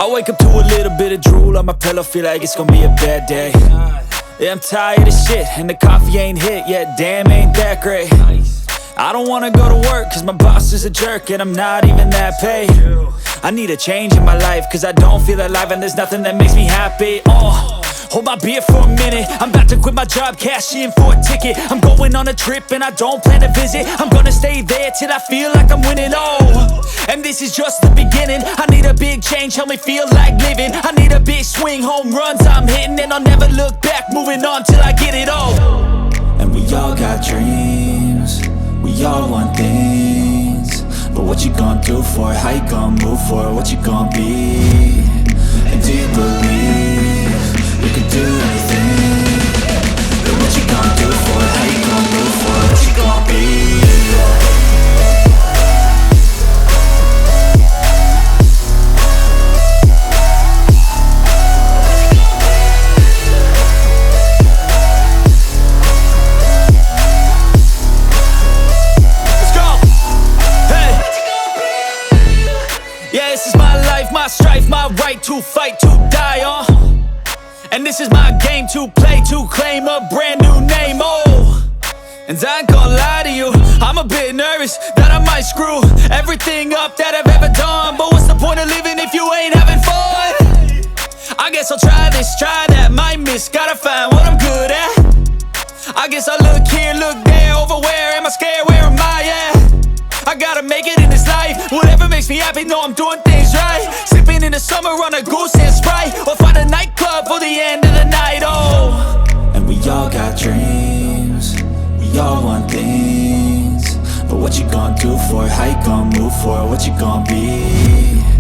I wake up to a little bit of drool on my pillow, feel like it's gonna be a bad day. Yeah, I'm tired of shit, and the coffee ain't hit yet, damn, ain't that great. I don't wanna go to work, cause my boss is a jerk, and I'm not even that paid. I need a change in my life, cause I don't feel alive, and there's nothing that makes me happy. Hold my beer for a minute, I'm about to quit my job, cash in for a ticket. I'm going on a trip and I don't plan to visit. I'm gonna stay there till I feel like I'm winning, and this is just the beginning. I need a big change, help me feel like living. I need a big swing, home runs I'm hitting, and I'll never look back, moving on till I get it all. And we all got dreams, we all want things, but what you gonna do for it? How you gonna move for it? What you gonna be? And do you believe you can do anything? But what you gonna do for it? How you gonna move for it? What you gonna be? Yeah, this is my life, my strife, my right to fight, to die on. And this is my game to play, to claim a brand new name, And I ain't gonna lie to you, I'm a bit nervous that I might screw everything up that I've ever done. But what's the point of living if you ain't having fun? I guess I'll try this, try that, might miss, gotta find what I'm good at. I guess I look here, look there, over where am I scared, where am I at? I gotta make it in this life, whatever makes me happy, know I'm doing things right. Sipping in the summer on a goose and Sprite, or find a nightclub for the end of the night, And we all got dreams, we all want things, but what you gonna do for it? How you gonna move for it? What you gonna be?